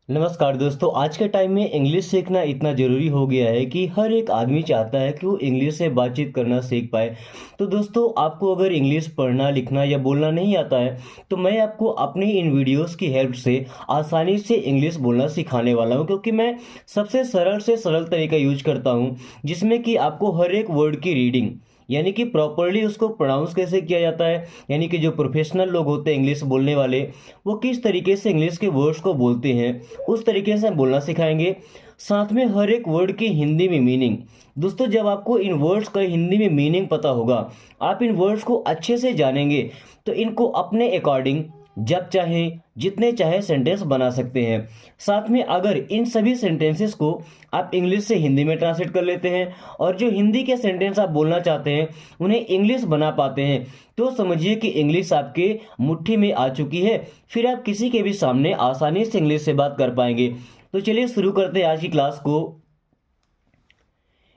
नमस्कार दोस्तों। आज के टाइम में इंग्लिश सीखना इतना ज़रूरी हो गया है कि हर एक आदमी चाहता है कि वो इंग्लिश से बातचीत करना सीख पाए। तो दोस्तों, आपको अगर इंग्लिश पढ़ना लिखना या बोलना नहीं आता है तो मैं आपको अपनी इन वीडियोस की हेल्प से आसानी से इंग्लिश बोलना सिखाने वाला हूं, क्योंकि मैं सबसे सरल से सरल तरीका यूज करता हूं जिसमें कि आपको हर एक वर्ड की रीडिंग यानी कि प्रॉपरली उसको प्रोनाउंस कैसे किया जाता है, यानी कि जो प्रोफेशनल लोग होते हैं इंग्लिश बोलने वाले, वो किस तरीके से इंग्लिश के वर्ड्स को बोलते हैं उस तरीके से हम बोलना सिखाएंगे। साथ में हर एक वर्ड की हिंदी में मीनिंग। दोस्तों, जब आपको इन वर्ड्स का हिंदी में मीनिंग पता होगा, आप इन वर्ड्स को अच्छे से जानेंगे, तो इनको अपने अकॉर्डिंग जब चाहे जितने चाहे सेंटेंस बना सकते हैं। साथ में अगर इन सभी सेंटेंसेस को आप इंग्लिश से हिंदी में ट्रांसलेट कर लेते हैं और जो हिंदी के सेंटेंस आप बोलना चाहते हैं उन्हें इंग्लिश बना पाते हैं, तो समझिए कि इंग्लिश आपके मुट्ठी में आ चुकी है। फिर आप किसी के भी सामने आसानी से इंग्लिश से बात कर पाएंगे। तो चलिए शुरू करते हैं आज की क्लास को।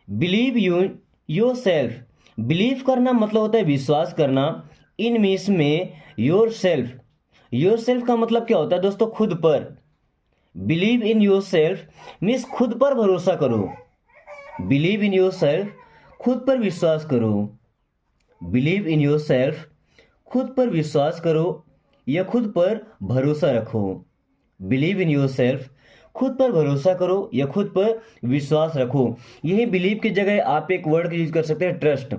Believe you your self. Believe करना मतलब होता है विश्वास करना। इन मीन्स में योर सेल्फ। योर सेल्फ का मतलब क्या होता है दोस्तों? खुद पर। Believe in your self means खुद पर भरोसा करो। बिलीव इन योर सेल्फ, खुद पर विश्वास करो। बिलीव इन योर सेल्फ, खुद पर विश्वास करो या खुद पर भरोसा रखो। बिलीव इन योर सेल्फ, खुद पर भरोसा करो या खुद पर विश्वास रखो। यही बिलीव की जगह आप एक वर्ड यूज कर सकते हैं, ट्रस्ट।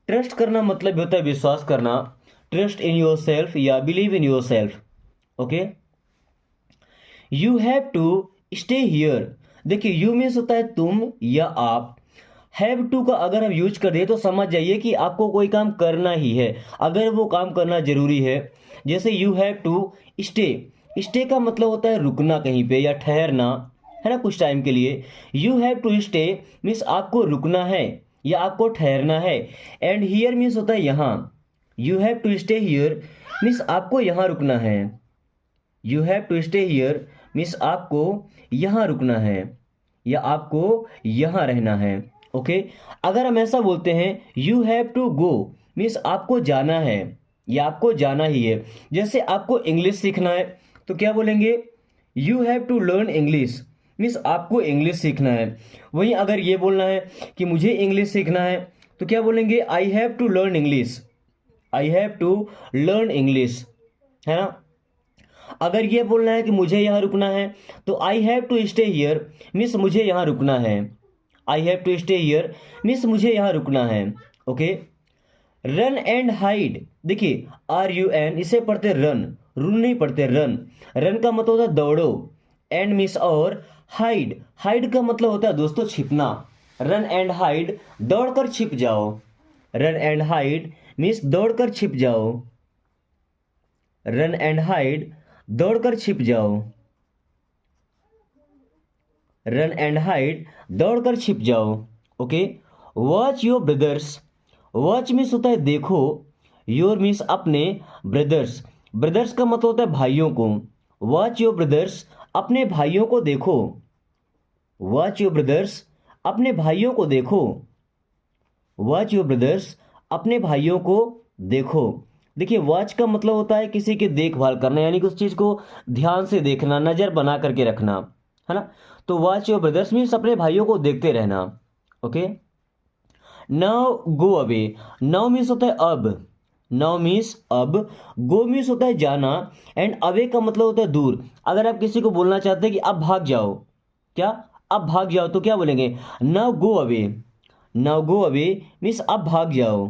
ट्रस्ट करना मतलब होता है विश्वास करना। ट्रस्ट इन योर सेल्फ या believe in yourself. Okay. You have to stay here. देखिए, यू मीन्स होता है तुम या आप। हैव टू का अगर हम यूज कर दे तो समझ जाइए कि आपको कोई काम करना ही है, अगर वो काम करना जरूरी है। जैसे you have to stay. Stay का मतलब होता है रुकना कहीं पे या ठहरना, है ना, कुछ टाइम के लिए। You have to stay means आपको रुकना है या आपको ठहरना है। एंड हियर मीन्स होता है यहाँ। You have to stay here means आपको यहाँ रुकना है। You have to stay here means आपको यहाँ रुकना है या आपको यहाँ रहना है। ओके। अगर हम ऐसा बोलते हैं you have to go means आपको जाना है या आपको जाना ही है। जैसे आपको इंग्लिश सीखना है तो क्या बोलेंगे? You have to learn English means आपको इंग्लिश सीखना है। वहीं अगर ये बोलना है कि मुझे इंग्लिश सीखना है तो क्या बोलेंगे? I have to learn English. I have to learn English, है ना। अगर ये बोलना है कि मुझे यहाँ रुकना है तो I have to stay here means मुझे यहाँ रुकना है। I have to stay here means मुझे यहाँ रुकना है। ओके। Run and hide. देखिए, आर यू एन इसे पढ़ते रन, रूल नहीं पढ़ते रन। रन का मतलब होता है दौड़ो। एंड मीन्स और हाइड। हाइड का मतलब होता है दोस्तों छिपना। रन एंड हाइड, दौड़कर छिप जाओ। रन एंड हाइड मीन्स दौड़कर छिप जाओ। रन एंड हाइड, दौड़कर छिप जाओ। रन एंड हाइड, दौड़कर छिप जाओ। Okay. Watch your brothers. Watch means होता है देखो। योर मीन्स अपने। ब्रदर्स, ब्रदर्स का मतलब होता है भाइयों को। वॉच योर ब्रदर्स, अपने भाइयों को देखो। वॉच योर ब्रदर्स, अपने भाइयों को देखो। वॉच योर ब्रदर्स, अपने भाइयों को देखो। देखिए, वॉच का मतलब होता है किसी की देखभाल करना, यानी कि उस चीज को ध्यान से देखना, नजर बना करके रखना, है ना। तो वॉच योर ब्रदर्स मीन्स अपने भाइयों को देखते रहना। Okay. Now go away. Now means होता है अब। नाउ मीन्स अब। गो मीन्स होता है जाना। एंड अवे का मतलब होता है दूर। अगर आप किसी को बोलना चाहते हैं कि अब भाग जाओ, क्या अब भाग जाओ, तो क्या बोलेंगे? Now go away. Now go away means अब भाग जाओ।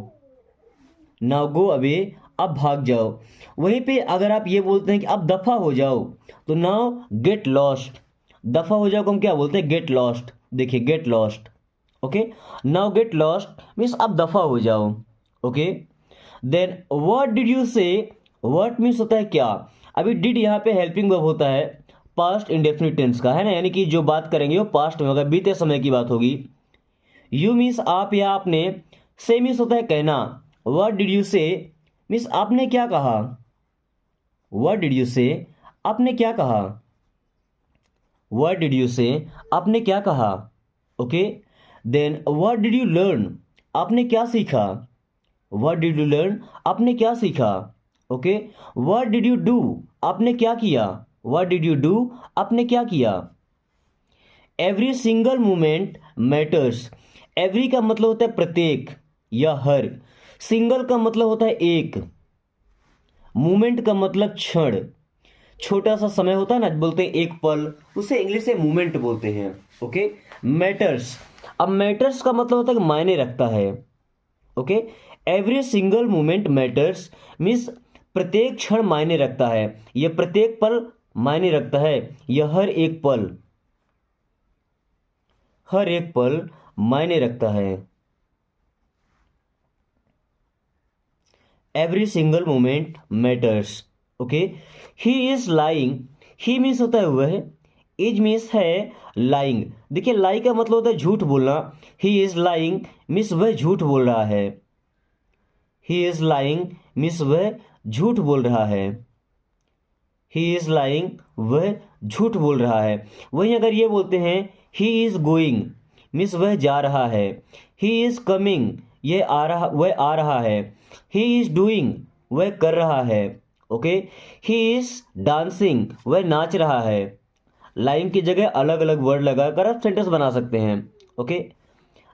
नाउ गो अवे, अब भाग जाओ। वहीं पे अगर आप ये बोलते हैं कि अब दफा हो जाओ तो नाउ गेट लॉस्ट। दफा हो जाओ को हम क्या बोलते हैं? Get lost. देखिए, get lost. Okay. Now get lost means अब दफा हो जाओ। Okay. Then what did you say. What means होता है क्या। अभी डिड यहाँ पे हेल्पिंग वर्ब होता है पास्ट इंडेफिनिट टेंस का, है ना, यानी कि जो बात करेंगे वो पास्ट में होगा, बीते समय की बात होगी। यू मीन्स आप या आपने। से मीन्स होता है कहना। व्हाट डिड यू से मीन्स आपने क्या कहा। व्हाट डिड यू से, आपने क्या कहा। व्हाट डिड यू से, आपने क्या कहा। Okay. Then what did you learn, आपने क्या सीखा। व्हाट डिड यू लर्न, आपने क्या सीखा। Okay. What did you do, आपने क्या किया। व्हाट डिड यू डू, आपने क्या किया। Every single moment matters, every का मतलब होता है प्रत्येक या हर, सिंगल का मतलब होता है एक, मोमेंट का मतलब क्षण, छोटा सा समय होता है ना, बोलते हैं एक पल, उसे इंग्लिश से मोमेंट बोलते हैं। ओके, मैटर्स, अब मैटर्स का मतलब होता है कि मायने रखता है। Okay, every single moment matters means प्रत्येक क्षण मायने रखता है, यह प्रत्येक पल मायने रखता है, यह हर एक पल, हर एक पल मायने रखता है। Every single moment matters. Okay, he is lying, he means होता है वह, इज मीन्स है लाइंग, देखिए लाई का मतलब होता है झूठ बोलना, ही इज लाइंग मीन्स वह झूठ बोल रहा है, ही इज लाइंग मीन्स वह झूठ बोल रहा है, ही इज लाइंग वह झूठ बोल रहा है। वहीं अगर ये बोलते हैं ही इज गोइंग मीन्स वह जा रहा है, ही इज कमिंग यह आ रहा, वह आ रहा है, ही इज डूइंग वह कर रहा है। ओके, ही इज डांसिंग वह नाच रहा है। लाइन की जगह अलग अलग वर्ड लगाकर आप सेंटेंस बना सकते हैं। ओके,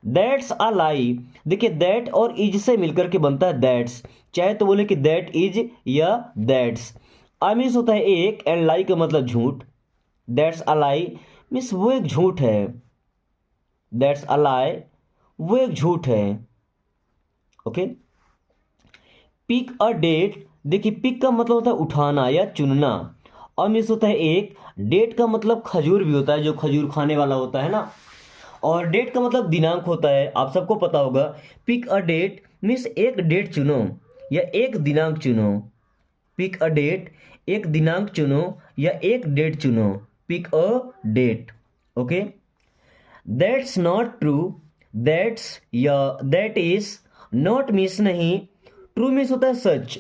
दैट्स अ लाई, देखिए दैट और इज से मिलकर के बनता है दैट्स, चाहे तो बोले कि दैट इज या दैट्स। आई मीन्स होता है एक, एंड लाई का मतलब झूठ, दैट्स अ लाई मीन्स वो एक झूठ है, दैट्स अ लाई वो एक झूठ है। ओके, पिक अ डेट, देखिए पिक का मतलब होता है उठाना या चुनना, और मीन्स होता है एक, डेट का मतलब खजूर भी होता है, जो खजूर खाने वाला होता है ना, और डेट का मतलब दिनांक होता है, आप सबको पता होगा। पिक अ डेट मीन्स एक डेट चुनो या एक दिनांक चुनो, पिक अ डेट एक दिनांक चुनो या एक डेट चुनो, pick a date. Okay, that's not true, that's या दैट इज, नॉट मीन्स नहीं, ट्रू मीन्स होता है सच,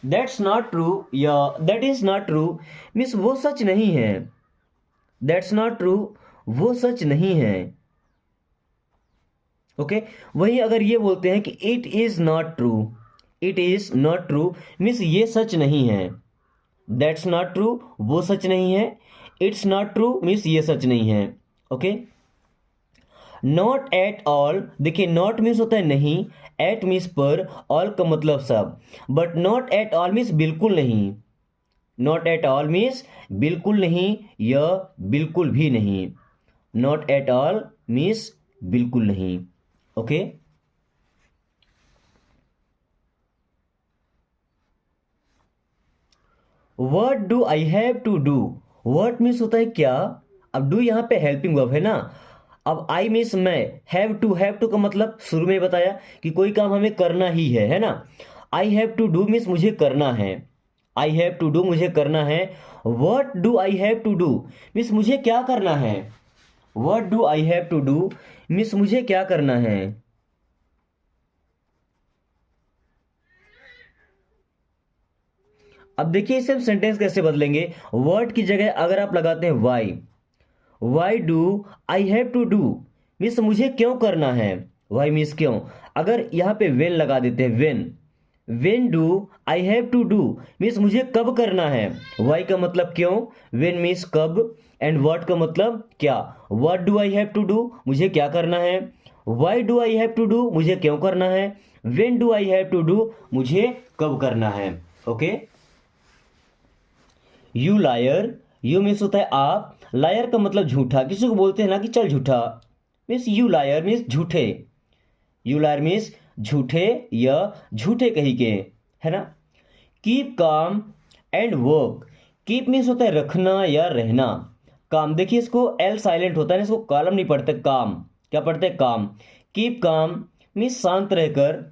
दैट्स नॉट ट्रू या that is not true means वो सच नहीं है, दैट्स नॉट ट्रू वो सच नहीं है। ओके, वहीं अगर ये बोलते हैं कि it is not true, it is not true means ये सच नहीं है, दैट्स नॉट ट्रू वो सच नहीं है, इट्स नॉट ट्रू मीन्स ये सच नहीं है। ओके, नॉट एट ऑल, देखिए नॉट मीन्स होता है नहीं, एट मीन्स पर, ऑल का मतलब सब, but not at all means बिल्कुल नहीं, नॉट एट ऑल मीन्स बिल्कुल नहीं या बिल्कुल भी नहीं, नॉट एट ऑल मीन्स बिल्कुल नहीं। Okay, what do I have to do, what means होता है क्या, अब डू यहाँ पे हेल्पिंग वर्ब है ना, अब आई मीन्स मैं, हैव टू का मतलब शुरू में बताया कि कोई काम हमें करना ही है ना, I have to do means मुझे करना है, आई हैव टू डू मुझे करना है, what do I have to do means मुझे क्या करना है, what do I have to do means मुझे क्या करना है। अब देखिए इसे हम सेंटेंस कैसे बदलेंगे, वर्ड की जगह अगर आप लगाते हैं why do I have to do means मुझे क्यों करना है, वाई मीन्स क्यों, अगर यहाँ पे वेन लगा देते हैं when do I have to do means मुझे कब करना है, वाई का मतलब क्यों, वेन मीन्स कब, एंड व्हाट का मतलब क्या, what do I have to do मुझे क्या करना है, why do I have to do मुझे क्यों करना है, when do I have to do मुझे कब करना है। Okay, you liar, you means होता है आप, लायर का मतलब झूठा, किसी को बोलते हैं ना कि चल झूठा, मीन्स यू लायर मीन्स झूठे, यू लायर मीन्स झूठे या झूठे कहीं के, है ना। Keep calm and work, keep means होता है रखना या रहना, काम देखिए इसको एल साइलेंट होता है, इसको कॉलम नहीं पढ़ते, काम क्या पढ़ते हैं काम, कीप काम मीन्स शांत रहकर,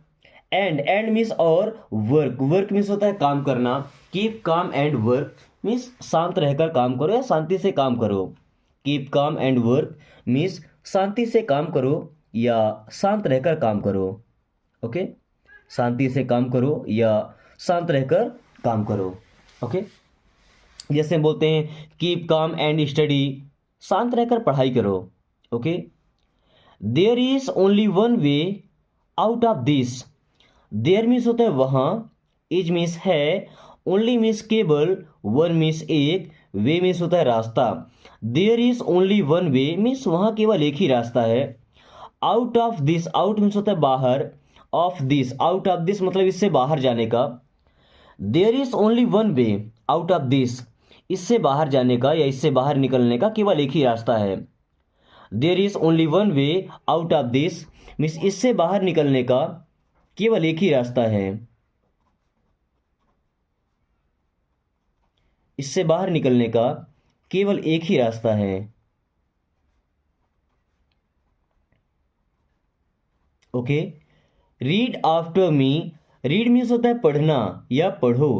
एंड मीन्स और, वर्क मीन्स होता है काम करना, keep calm and work means शांत रहकर काम करो या शांति से काम करो, keep calm and work means शांति से काम करो या शांत रहकर काम करो। ओके, शांति से काम करो या शांत रहकर काम करो। ओके, जैसे हम बोलते हैं कीप काम एंड स्टडी, शांत रहकर पढ़ाई करो। Okay, there is only one way out of this, there means होता है वहां, इज मीन्स है, ओनली मीन्स केवल, वन मीन्स एक, वे मीन्स होता है रास्ता। There is only one way means वहाँ केवल एक ही रास्ता है। Out of this, out means होता है बाहर, of this, out of this मतलब इससे बाहर जाने का। There is only one way out of this, इससे बाहर जाने का या इससे बाहर निकलने का केवल एक ही रास्ता है। There is only one way out of this means इससे बाहर निकलने का केवल एक ही रास्ता है। इससे बाहर निकलने का केवल एक ही रास्ता है। Okay, read after me, read means होता है पढ़ना या पढ़ो।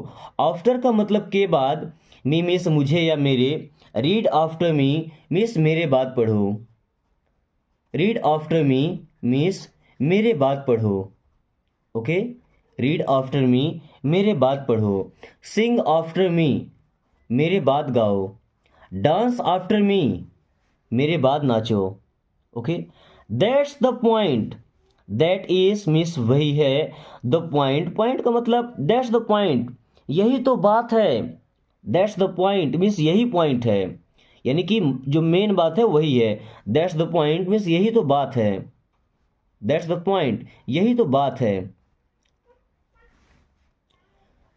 आफ्टर का मतलब के बाद, मी मीन्स मुझे या मेरे। रीड आफ्टर मी मीन्स मेरे बाद पढ़ो। रीड आफ्टर मी मीन्स मेरे बाद पढ़ो। ओके, रीड आफ्टर मी मेरे बाद पढ़ो। सिंग आफ्टर मी मेरे बाद गाओ। डांस आफ्टर मी मेरे बाद नाचो। Okay, that's the point, that is means वही है, द पॉइंट, पॉइंट का मतलब दैट्स द पॉइंट, यही तो बात है। दैट्स द पॉइंट मीन्स यही पॉइंट है, यानी कि जो मेन बात है वही है। दैट्स द पॉइंट मीन्स यही तो बात है। दैट्स द पॉइंट, यही तो बात है।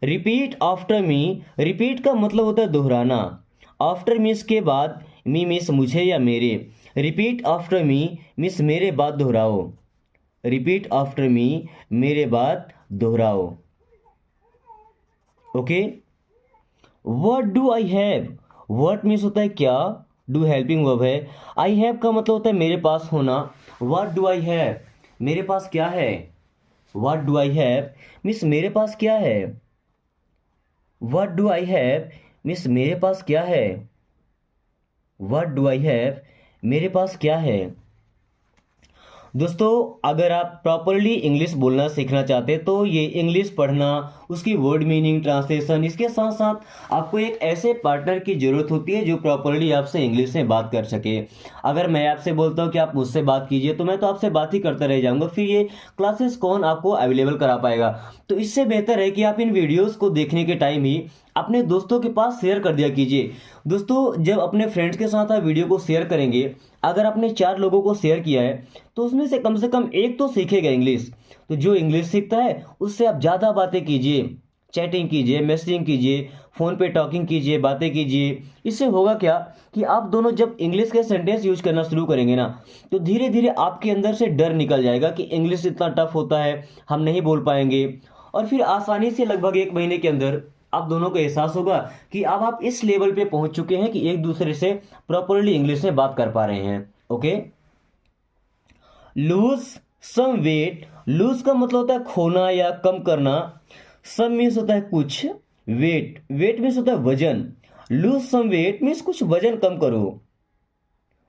रिपीट आफ्टर मी, रिपीट का मतलब होता है दोहराना। आफ्टर मीन्स के बाद, मी मीन्स मुझे या मेरे। रिपीट आफ्टर मी मीन्स मेरे बाद दोहराओ। रिपीट आफ्टर मी मेरे बाद दोहराओ। Okay, what do I have, what means होता है क्या, डू हेल्पिंग वर्ब है। आई हैव का मतलब होता है मेरे पास होना। व्हाट डू आई हैव, मेरे पास क्या है। What do I have means मेरे पास क्या है। What do I have means मेरे पास क्या है। व्हाट डू आई हैव मेरे पास क्या है। दोस्तों, अगर आप प्रॉपरली इंग्लिश बोलना सीखना चाहते हैं तो ये इंग्लिश पढ़ना, उसकी वर्ड मीनिंग, ट्रांसलेशन, इसके साथ साथ आपको एक ऐसे पार्टनर की ज़रूरत होती है जो प्रॉपरली आपसे इंग्लिश में बात कर सके। अगर मैं आपसे बोलता हूँ कि आप मुझसे बात कीजिए तो मैं तो आपसे बात ही करता रह जाऊँगा, फिर ये क्लासेस कौन आपको अवेलेबल करा पाएगा। तो इससे बेहतर है कि आप इन वीडियोज़ को देखने के टाइम ही अपने दोस्तों के पास शेयर कर दिया कीजिए। दोस्तों, जब अपने फ्रेंड्स के साथ आप वीडियो को शेयर करेंगे, अगर आपने 4 लोगों को शेयर किया है तो उसमें से कम एक तो सीखेगा इंग्लिश। तो जो इंग्लिश सीखता है उससे आप ज़्यादा बातें कीजिए, चैटिंग कीजिए, मैसेजिंग कीजिए, फ़ोन पे टॉकिंग कीजिए, बातें कीजिए। इससे होगा क्या कि आप दोनों जब इंग्लिश के सेंटेंस यूज करना शुरू करेंगे ना, तो धीरे धीरे आपके अंदर से डर निकल जाएगा कि इंग्लिश इतना टफ होता है, हम नहीं बोल पाएंगे। और फिर आसानी से लगभग 1 महीने के अंदर आप दोनों को एहसास होगा कि अब आप इस लेवल पे पहुंच चुके हैं कि एक दूसरे से प्रॉपरली इंग्लिश में बात कर पा रहे हैं। Okay, lose some weight, lose का मतलब होता है खोना या कम करना। सम मीन्स होता है कुछ, वेट, वेट मीन्स होता है वजन। लूज सम वेट मीन्स कुछ वजन कम करो।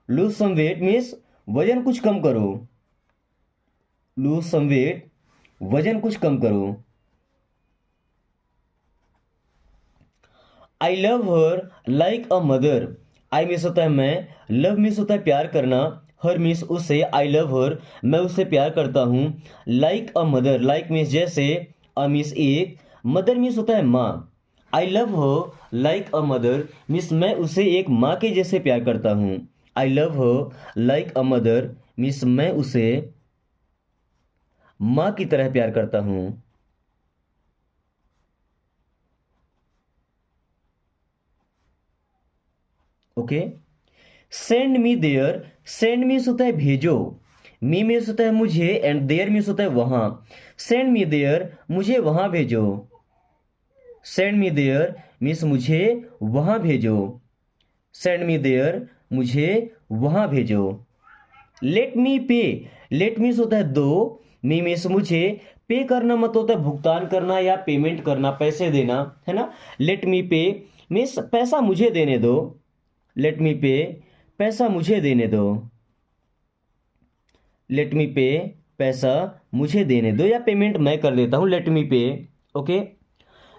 लूज सम वेट मीन्स वजन कुछ कम करो। लूज सम वेट, वजन कुछ कम करो। आई love her like a mother, I means होता है मैं, लव मीन्स होता है प्यार करना, हर मीन्स उससे, आई लव हर मैं उससे प्यार करता हूँ। Like a mother, like means जैसे, अ मीन्स एक, मदर मीन्स होता है माँ। I love her like a mother means मैं उसे एक माँ के जैसे प्यार करता हूँ। I love her like a mother means मैं उसे माँ की तरह प्यार करता हूँ। Okay, send me there, send means होता है भेजो, मी मीन्स होता है मुझे, एंड देयर मीन्स होता है वहां। सेंड मी देयर, मुझे वहां भेजो। सेंड मी देयर मीन्स मुझे वहां भेजो। सेंड मी देयर, मुझे वहां भेजो। लेट मी पे, लेट मीन्स होता है दो, मी मीन्स मुझे, पे करना मतलब होता है भुगतान करना या पेमेंट करना, पैसे देना, है ना। लेट मी पे मीन्स पैसा मुझे देने दो। लेट मी पे, पैसा मुझे देने दो। लेट मी पे, पैसा मुझे देने दो या पेमेंट मैं कर देता हूं, लेट मी पे। Okay,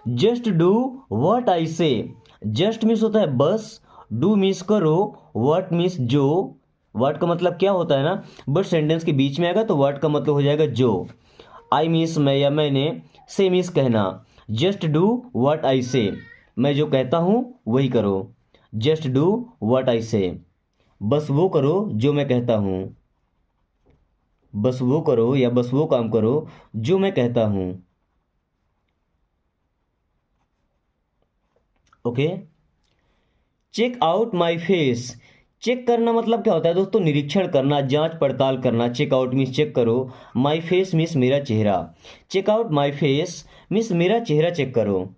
just do what I से, जस्ट मीन्स होता है बस, डू मीन्स करो, व्हाट मीन्स जो। व्हाट का मतलब क्या होता है ना, बट सेंटेंस के बीच में आएगा तो व्हाट का मतलब हो जाएगा जो। आई मीन्स मैं या मैंने, से मीन्स कहना। जस्ट डू व्हाट आई से, मैं जो कहता हूं वही करो। जस्ट डू व्हाट आई से, बस वो करो जो मैं कहता हूँ, बस वो करो या बस वो काम करो जो मैं कहता हूँ। Okay. Check out my face, check करना मतलब क्या होता है दोस्तों, निरीक्षण करना, जांच पड़ताल करना। चेक आउट मीन्स चेक करो, माई फेस मीन्स मेरा चेहरा। Check out my face means मेरा चेहरा चेक करो,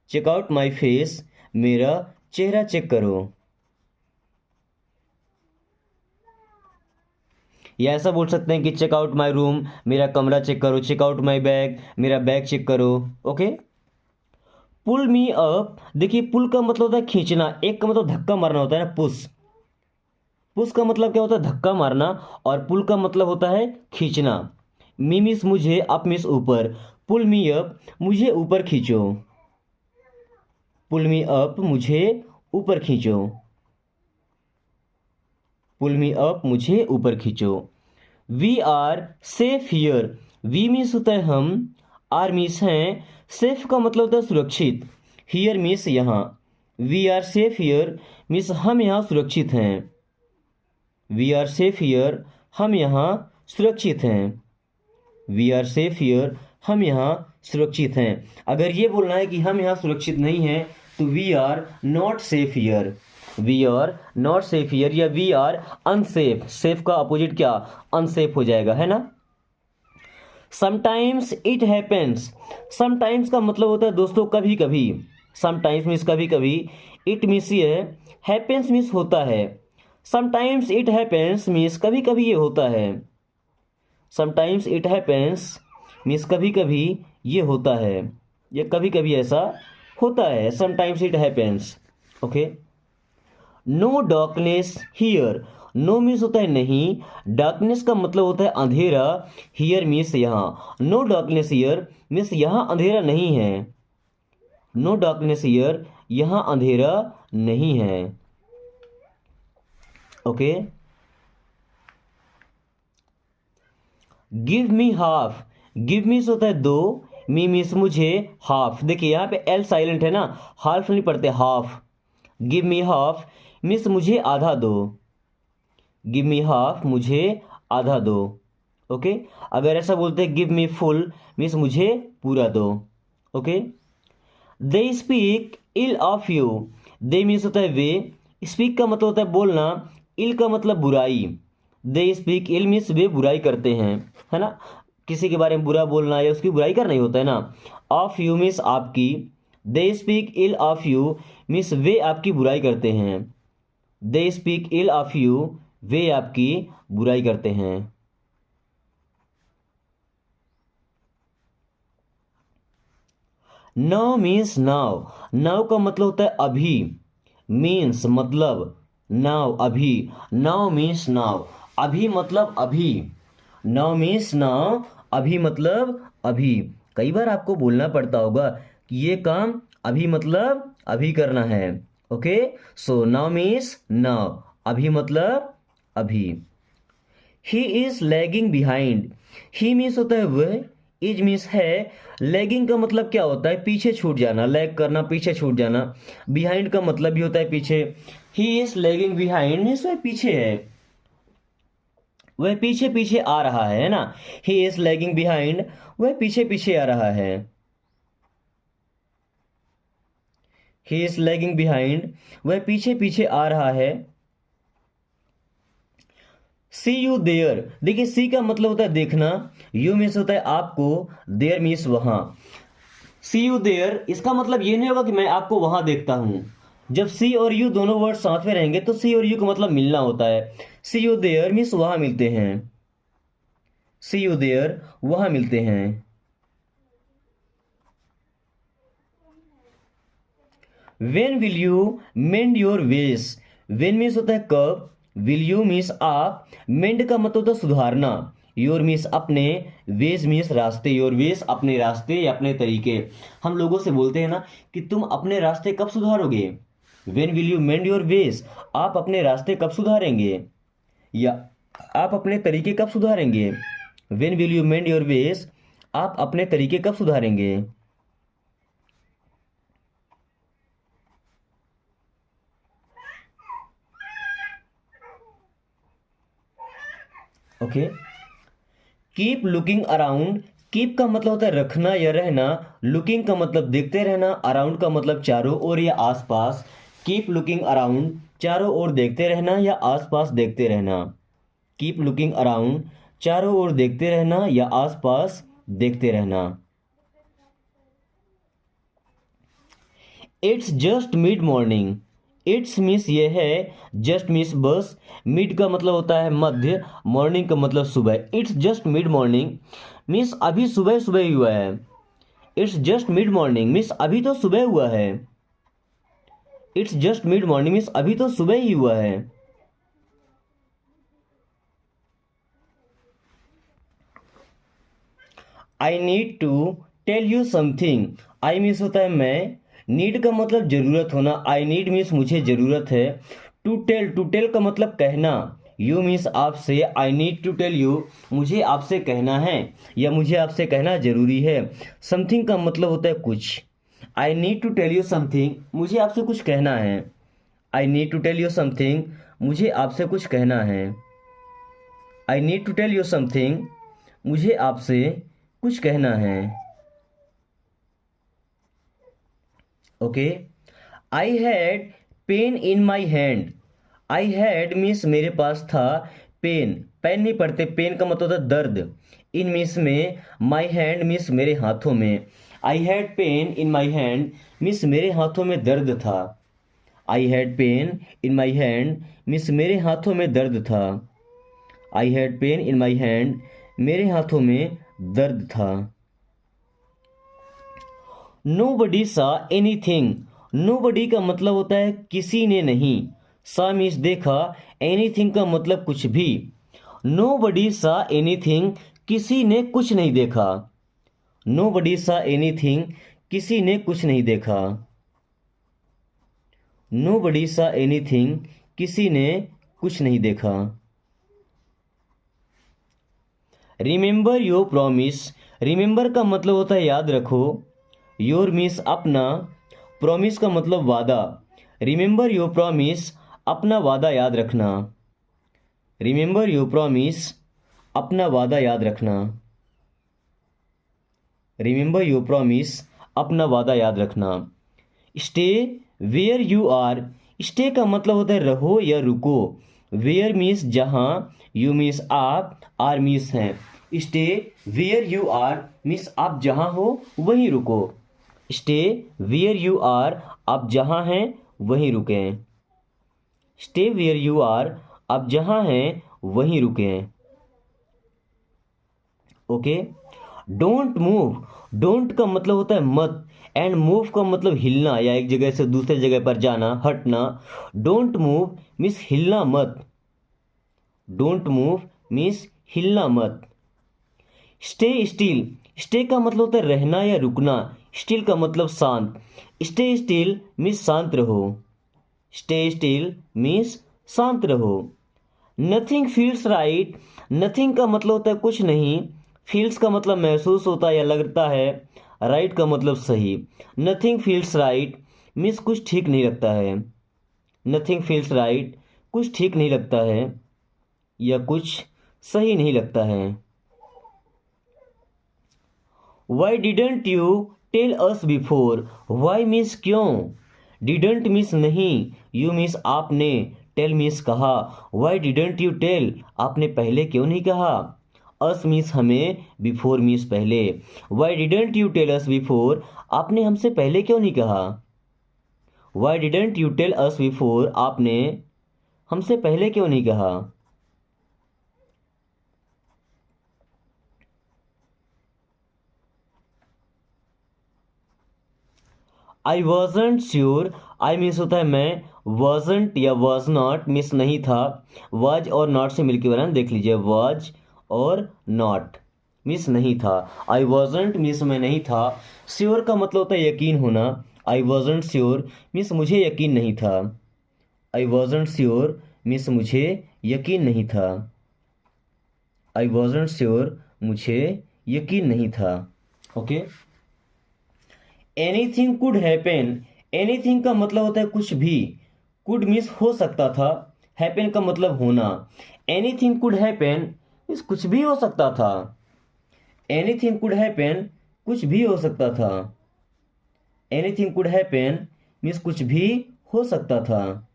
चेक आउट माई फेस मेरा चेहरा चेक करो। या ऐसा बोल सकते हैं कि चेक आउट माई रूम, मेरा कमरा चेक करो। चेक आउट माई बैग, मेरा बैग चेक करो। ओके। पुल मी अप, देखिए पुल का मतलब होता है खींचना, एक का मतलब धक्का मारना होता है ना, पुश। पुश का मतलब क्या होता है, धक्का मारना, और पुल का मतलब होता है खींचना। मी मिस मुझे, अप मिस ऊपर। पुल मी अप, मुझे ऊपर खींचो। पुल मी अप, मुझे ऊपर खींचो। पुल मी अप, मुझे ऊपर खींचो। We are safe here, we means होता है हम, आर मीन्स हैं, सेफ का मतलब होता है सुरक्षित, हियर मीन्स यहाँ। We are safe here means हम यहाँ सुरक्षित हैं। वी आर सेफ हियर, हम यहाँ सुरक्षित हैं। वी आर सेफ हियर, हम यहाँ सुरक्षित हैं। अगर ये बोलना है कि हम यहाँ सुरक्षित नहीं हैं तो we are not safe here, we are not safe here, या वी आर अनसेफ। सेफ का अपोजिट क्या, अनसेफ हो जाएगा, है ना। समटाइम्स इट हैपेंस, समटाइम्स का मतलब होता है दोस्तों कभी कभी। समटाइम्स मीन्स कभी कभी, इट मीन्स ये है, हैपेंस मीन्स होता है। समटाइम्स इट हैपेंस मीन्स कभी कभी ये होता है। समटाइम्स इट हैपेंस मीन्स कभी कभी ये होता है, या कभी कभी ऐसा होता है। Sometimes it happens. Okay. No darkness here, no means होता है नहीं, डार्कनेस का मतलब होता है अंधेरा, हियर मीन्स यहाँ। नो डार्कनेस हियर मीन्स यहाँ अंधेरा नहीं है। नो डार्कनेस हियर, यहाँ अंधेरा नहीं है। Okay. Give me half, give means होता है दो, मी मीन्स मुझे, हाफ देखिए यहाँ पे एल साइलेंट है ना, हाफ नहीं पढ़ते, half. Give me half means मुझे आधा दो, गिव मी हाफ मुझे आधा दो। ओके। अगर ऐसा बोलते हैं गिव मी फुल मीन्स मुझे पूरा दो। Okay. They speak ill of you, they means होता है वे, स्पीक का मतलब होता है बोलना, इल का मतलब बुराई। दे स्पीक इल मीन्स वे बुराई करते हैं, है ना, किसी के बारे में बुरा बोलना या उसकी बुराई करना ही होता है ना। ऑफ यू मीन्स आपकी, they speak ill of you means वे आपकी बुराई करते हैं। They speak ill of you, वे आपकी बुराई करते हैं। नाउ मीन्स नाउ, नाउ का मतलब होता है अभी, मीन्स मतलब, नाउ अभी, नाउ मीन्स नाउ, अभी मतलब अभी। नाउ मीन्स नाउ, अभी मतलब अभी। कई बार आपको बोलना पड़ता होगा कि ये काम अभी मतलब अभी करना है। Okay. So now means now, अभी मतलब अभी। He is lagging behind, he means होता है वह, इज मीन्स है, लैगिंग का मतलब क्या होता है, पीछे छूट जाना, लैग करना, पीछे छूट जाना। बिहाइंड का मतलब भी होता है पीछे। He is lagging behind means वह पीछे है, वह पीछे पीछे आ रहा है ना। ही इज लैगिंग बिहाइंड, वह पीछे पीछे आ रहा है। ही इज लैगिंग बिहाइंड, वह पीछे पीछे आ रहा है। सी यू देयर, देखिए सी का मतलब होता है देखना, यू मीन्स होता है आपको, देयर मीन्स वहां। सी यू देयर, इसका मतलब ये नहीं होगा कि मैं आपको वहां देखता हूं। जब सी और यू दोनों वर्ड साथ में रहेंगे तो सी और यू का मतलब मिलना होता है। सी यू देयर मीन्स वहां मिलते हैं, सी यू देयर वहां मिलते हैं। When will you mend your veg, when means होता है कब, विल यू मीन्स आप, मेंड का मतलब होता है सुधारना, योर मीन्स अपने, वेज मीन्स रास्ते, योर वेज अपने रास्ते या अपने तरीके। हम लोगों से बोलते हैं ना कि तुम अपने रास्ते कब सुधारोगे, when will you mend your ways, आप अपने रास्ते कब सुधारेंगे, या आप अपने तरीके कब सुधारेंगे। When will you mend your ways, आप अपने तरीके कब सुधारेंगे। Okay. Keep looking around, keep का मतलब होता है रखना या रहना, लुकिंग का मतलब देखते रहना, अराउंड का मतलब चारों ओर या आसपास। कीप लुकिंग अराउंड, चारों ओर देखते रहना या आसपास देखते रहना। कीप लुकिंग अराउंड, चारों ओर देखते रहना या आसपास देखते रहना। It's just mid morning, it's means ये है, जस्ट मीन्स बस, मिड का मतलब होता है मध्य, मॉर्निंग का मतलब सुबह। It's just mid morning means अभी सुबह सुबह ही हुआ है। It's just mid morning means अभी तो सुबह हुआ है। It's just mid morning means अभी तो सुबह ही हुआ है। I need to tell you something, I means होता है मैं, नीड का मतलब जरूरत होना, आई नीड मीन्स मुझे जरूरत है। टू टेल का मतलब कहना, यू मीन्स आपसे, I need to tell you मुझे आपसे कहना है या मुझे आपसे कहना जरूरी है। समथिंग का मतलब होता है कुछ। I need to tell you something मुझे आपसे कुछ कहना है। I need to tell you something मुझे आपसे कुछ कहना है। I need to tell you something मुझे आपसे कुछ कहना है। Okay. I had pain in my hand, I had means मेरे पास था, पेन पेन नहीं पढ़ते, पेन का मतलब होता है दर्द, इन मीन्स में, माई हैंड मीन्स मेरे हाथों में। आई had pain in my hand means मेरे हाथों में दर्द था। आई had pain in my hand means मेरे हाथों में दर्द था। आई had pain in my hand मेरे हाथों में दर्द था। नो बडी सा एनी थिंग, नो बडी का मतलब होता है किसी ने नहीं, सा मीन्स देखा, एनी थिंग का मतलब कुछ भी। नो बडी सा एनी थिंग किसी ने कुछ नहीं देखा। नो बडी सा एनी थिंग किसी ने कुछ नहीं देखा। नो बडी सा एनी थिंग किसी ने कुछ नहीं देखा। रिमेंबर योर प्रॉमिस, रिमेंबर का मतलब होता है याद रखो, योर मीन्स अपना, प्रॉमिस का मतलब वादा। रिमेंबर योर प्रॉमिस अपना वादा याद रखना। रिमेंबर योर प्रॉमिस अपना वादा याद रखना। रिमेंबर योर प्रॉमिस अपना वादा याद रखना। Stay where you are, stay का मतलब होता है रहो या रुको। वेयर मीन्स जहाँ, यू मीन्स आप, आर मीन्स हैं। Stay where you are means आप जहाँ हो वहीं रुको। स्टे वेयर यू आर आप जहाँ हैं वहीं रुकें। स्टे वेयर यू आर आप जहाँ हैं वहीं रुकें। ओके। डोंट मूव, डोंट का मतलब होता है मत, एंड मूव का मतलब हिलना या एक जगह से दूसरे जगह पर जाना, हटना। डोंट मूव मीन्स हिलना मत। डोंट मूव मीन्स हिलना मत। स्टे स्टिल, स्टे का मतलब होता है रहना या रुकना, स्टिल का मतलब शांत। स्टे स्टिल मीन्स शांत रहो। स्टे स्टिल मीन्स शांत रहो। नथिंग फील्स राइट, नथिंग का मतलब होता है कुछ नहीं, फील्स का मतलब महसूस होता है या लगता है, राइट का मतलब सही। नथिंग फील्स राइट मीन्स कुछ ठीक नहीं लगता है। नथिंग फील्स राइट कुछ ठीक नहीं लगता है या कुछ सही नहीं लगता है। Why didn't you tell us before, why means क्यों, डिडंट मीन्स नहीं, यू मीन्स आपने, टेल मीन्स कहा। वाई डिडंट यू टेल आपने पहले क्यों नहीं कहा। अस मीन्स हमें, बिफोर मीन्स पहले। Why didn't you tell us before आपने हमसे पहले क्यों नहीं कहा। Why didn't you tell us before आपने हमसे पहले क्यों नहीं कहा। I wasn't sure, I means होता है मैं, वॉजंट या वॉज नॉट मीन्स नहीं था। वॉज और नॉट से मिलकर बना देख लीजिए, वॉज और नॉट मीन्स नहीं था। आई वॉजंट मीन्स मैं नहीं था। श्योर का मतलब होता है यकीन होना। आई वॉजंट श्योर मीन्स मुझे यकीन नहीं था। आई वॉजंट श्योर मीन्स मुझे यकीन नहीं था। आई वॉजंट श्योर मुझे यकीन नहीं था। Okay. Anything could happen, anything का मतलब होता है कुछ भी, कुड मीन्स हो सकता था, हैपन का मतलब होना। एनीथिंग कुड हैपन मीन्स कुछ भी हो सकता था। एनीथिंग कुड हैपन, कुछ भी हो सकता था। एनीथिंग कुड हैपन मीन्स कुछ भी हो सकता था।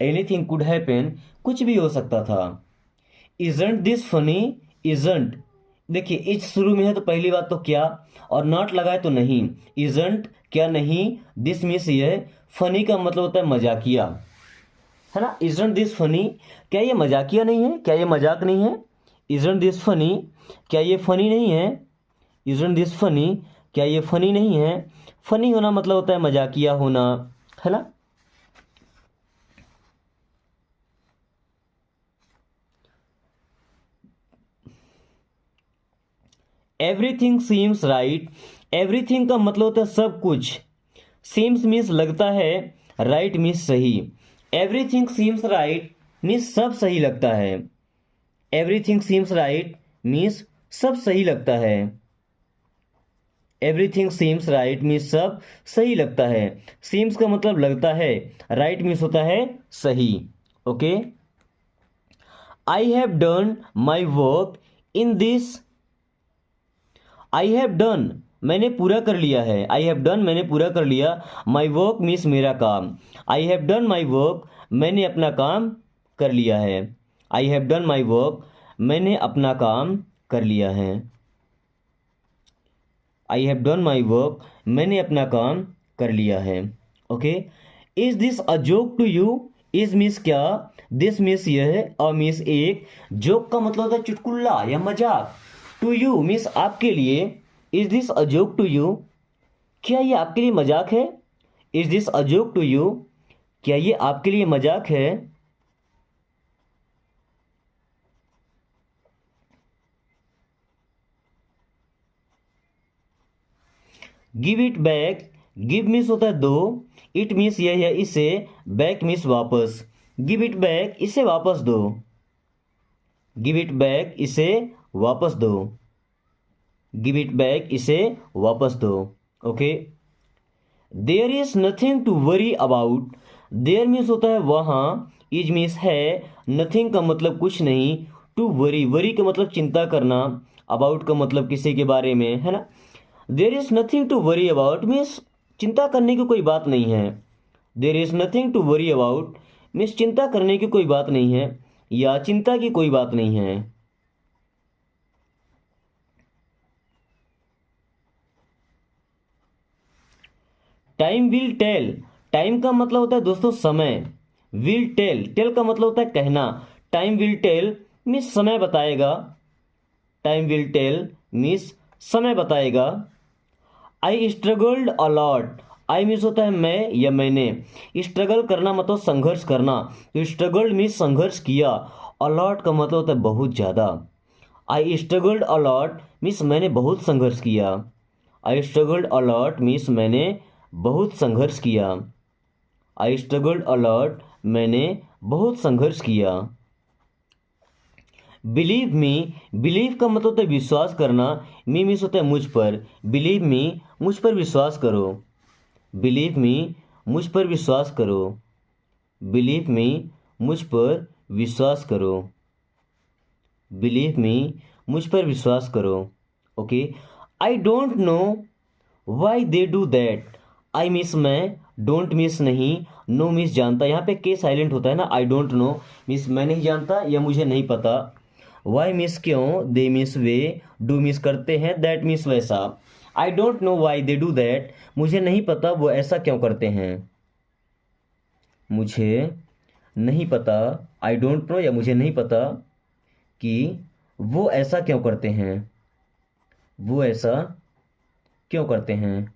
एनीथिंग कुड हैपन, कुछ भी हो सकता था। इजंट दिस फनी, इजंट, देखिए इज शुरू में है तो पहली बात तो क्या, और नॉट लगाए तो नहीं। इजंट क्या नहीं, दिस मीन्स यह, फनी का मतलब होता है मजाकिया, है ना। इजंट दिस फनी, क्या ये मजाकिया नहीं है, क्या ये मजाक नहीं है। इजंट दिस फनी, क्या ये फनी नहीं है। इजंट दिस फनी, क्या ये फनी नहीं है। फनी होना मतलब होता है मजाकिया होना, है ना। एवरीथिंग सीम्स राइट, एवरीथिंग का मतलब होता है सब कुछ। सीम्स मीन्स लगता है, राइट मीन्स सही। एवरीथिंग सीम्स राइट मीन्स सब सही लगता है। एवरीथिंग सीम्स राइट मीन्स सब सही लगता है। एवरीथिंग सीम्स राइट मीन्स सब सही लगता है। सीम्स का मतलब लगता है, राइट मीन्स होता है सही। Okay. I have done my work in this, I have done मैंने पूरा कर लिया है। आई हैव डन मैंने पूरा कर लिया। माई वर्क मीन्स मेरा काम। I have done my work, मैंने अपना काम कर लिया है। I have done my work, मैंने अपना काम कर लिया है। I have done my work, मैंने अपना काम कर लिया है। Okay. Is this a joke to you, is means क्या, दिस मीन्स यह, अ मीन्स एक, जोक का मतलब होता है चुटकुल्ला या मजाक। टू यू मीन्स आपके लिए। Is this a joke to you, क्या ये आपके लिए मजाक है। Is this a joke to you, क्या ये आपके लिए मजाक है। Give it back, give means होता है दो, इट मीन्स यह है इसे, बैक मीन्स वापस। गिव इट बैक, इसे वापस दो। गिव इट बैक, इसे वापस दो। गिव इट बैक, इसे वापस दो। Okay. There is nothing to worry about, there means होता है वहां, इज मीन्स है, नथिंग का मतलब कुछ नहीं, टू वरी, वरी का मतलब चिंता करना, अबाउट का मतलब किसी के बारे में, है ना। There is nothing to worry about means चिंता करने की कोई बात नहीं है। There is nothing to worry about means चिंता करने की कोई बात नहीं है, या चिंता की कोई बात नहीं है। टाइम विल टेल, टाइम का मतलब होता है दोस्तों समय। विल टेल, टेल का मतलब होता है कहना। टाइम विल टेल मीन्स समय बताएगा। टाइम विल टेल मीन्स समय बताएगा। I struggled a lot, I means होता है मैं या मैंने। स्ट्रगल करना मतलब संघर्ष करना, तो स्ट्रगल्ड मीन्स संघर्ष किया। अलॉट का मतलब होता है बहुत ज़्यादा। आई स्ट्रगल्ड अलॉट मीन्स मैंने बहुत संघर्ष किया। आई स्ट्रगल्ड अलॉट मीन्स मैंने बहुत संघर्ष किया। आई स्ट्रगल्ड अलॉट, मैंने बहुत संघर्ष किया। बिलीव मी, बिलीव का मतलब होता है विश्वास करना। मी मीन्स होता है मुझ पर। बिलीव मी, मुझ पर विश्वास करो। बिलीव मी, मुझ पर विश्वास करो। बिलीव मी, मुझ पर विश्वास करो। बिलीव मी, मुझ पर विश्वास करो। Okay. I don't know why they do that, I miss मैं, डोंट मिस नहीं, नो मिस जानता, यहाँ पे के साइलेंट होता है ना। आई डोंट नो मिस मैं नहीं जानता या मुझे नहीं पता। वाई मिस क्यों, they miss way, do miss करते हैं, दैट मिस वैसा। I don't know why they do that, मुझे नहीं पता वो ऐसा क्यों करते हैं। मुझे नहीं पता, आई डोंट नो या मुझे नहीं पता कि वो ऐसा क्यों करते हैं। वो ऐसा क्यों करते हैं।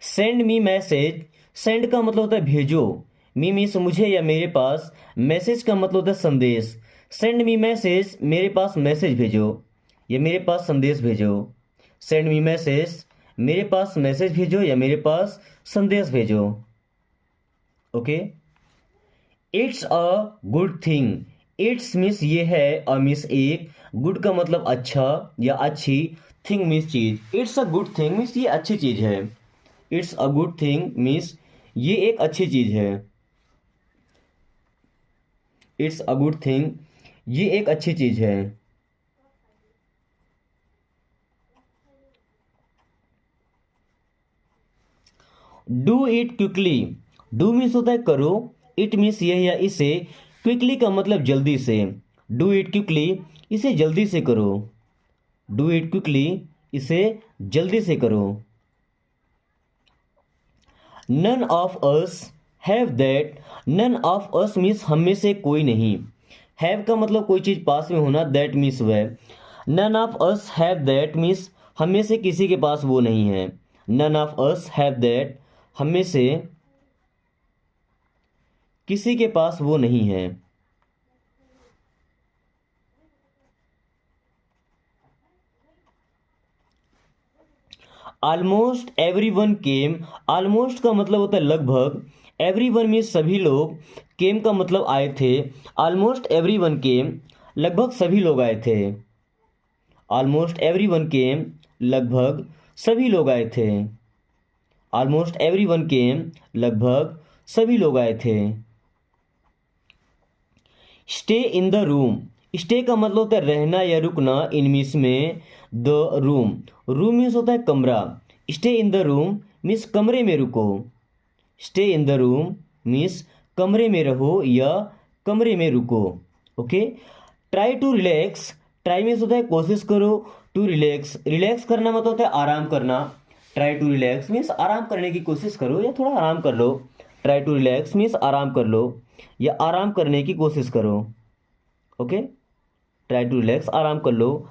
सेंड मी मैसेज, सेंड का मतलब होता है भेजो। मी मीन्स मुझे या मेरे पास, मैसेज का मतलब होता है संदेश। सेंड मी मैसेज, मेरे पास मैसेज भेजो, या मेरे पास संदेश भेजो। सेंड मी मैसेज, मेरे पास मैसेज भेजो या मेरे पास संदेश भेजो। Okay. It's a good thing, it's means ये है, अ मीन्स एक, गुड का मतलब अच्छा या अच्छी, थिंग मीन्स चीज। It's a good thing means ये अच्छी चीज है। It's a good thing means ये एक अच्छी चीज है। इट्स अ गुड थिंग, ये एक अच्छी चीज है। Do it quickly, do means होता है करो, इट मीन्स यह या इसे, क्विकली का मतलब जल्दी से। डू इट क्विकली, इसे जल्दी से करो। डू इट क्विकली, इसे जल्दी से करो। None of us have that, none of us means हम में से कोई नहीं। हैव का मतलब कोई चीज पास में होना, दैट मीन्स वह। None of us have that means हम में से किसी के पास वो नहीं है। None of us have that, हम में से किसी के पास वो नहीं है। Almost everyone came, almost का मतलब होता है लगभग, एवरी वन मीन्स सभी लोग, केम का मतलब आए थे। ऑलमोस्ट एवरी वन केम, लगभग सभी लोग आए थे। ऑलमोस्ट एवरी वन केम, लगभग सभी लोग आए थे। ऑलमोस्ट एवरी वन केम, लगभग सभी लोग आए थे। Stay in the room, stay का मतलब होता है रहना या रुकना, इन मीन्स में द रूम, रूम मीन्स होता है कमरा। Stay in the room means कमरे में रुको। Stay in the room means कमरे में रहो या कमरे में रुको। Okay. Try to relax, try means होता है कोशिश करो, टू रिलैक्स, रिलैक्स करना मतलब होता है आराम करना। ट्राई टू रिलैक्स मीन्स आराम करने की कोशिश करो या थोड़ा आराम कर लो। ट्राई टू रिलैक्स मीन्स आराम कर लो या आराम करने की कोशिश करो। ओके। ट्राई टू रिलैक्स, आराम कर लो।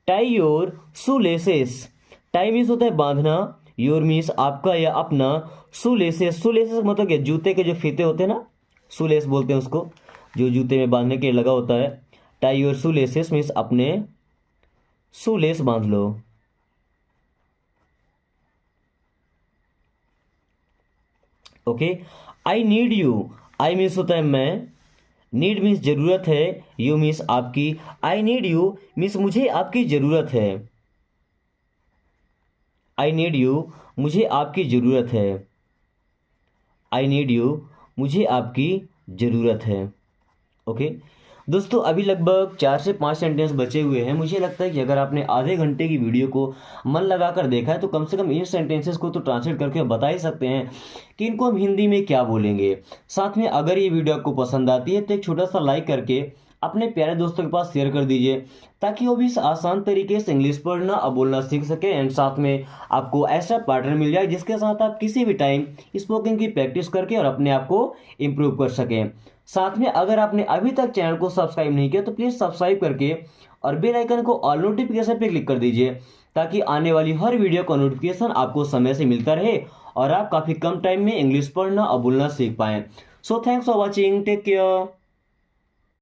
Tie your shoelaces, tie means होता है बांधना, योर मीन्स आपका या अपना, शू लेसेस, शू लेसेस मतलब क्या, जूते के जो फीते होते हैं ना, शू लेस बोलते हैं उसको, जो जूते में बांधने के लिए लगा होता है। Tie your shoelaces means अपने शू लेस बांध लो। Okay. I need you, I means होता है मैं, नीड मीन्स जरूरत है, यू मीन्स आपकी। आई नीड यू मीन्स मुझे आपकी जरूरत है। आई नीड यू, मुझे आपकी जरूरत है। आई नीड यू, मुझे आपकी जरूरत है। ओके। दोस्तों अभी लगभग 4 से 5 सेंटेंस बचे हुए हैं। मुझे लगता है कि अगर आपने आधे घंटे की वीडियो को मन लगाकर देखा है तो कम से कम इन सेंटेंसेस को तो ट्रांसलेट करके बता ही सकते हैं कि इनको हम हिंदी में क्या बोलेंगे। साथ में अगर ये वीडियो आपको पसंद आती है तो एक छोटा सा लाइक करके अपने प्यारे दोस्तों के पास शेयर कर दीजिए, ताकि वो भी इस आसान तरीके से इंग्लिश पढ़ना और बोलना सीख सके। एंड साथ में आपको ऐसा पार्टनर मिल जाए जिसके साथ आप किसी भी टाइम स्पोकन की प्रैक्टिस करके और अपने आप को इम्प्रूव कर सकें। साथ में अगर आपने अभी तक चैनल को सब्सक्राइब नहीं किया तो प्लीज़ सब्सक्राइब करके और बेल आइकन को ऑल नोटिफिकेशन पे क्लिक कर दीजिए, ताकि आने वाली हर वीडियो का नोटिफिकेशन आपको समय से मिलता रहे और आप काफ़ी कम टाइम में इंग्लिश पढ़ना और बोलना सीख पाएं। So thanks for watching, take care.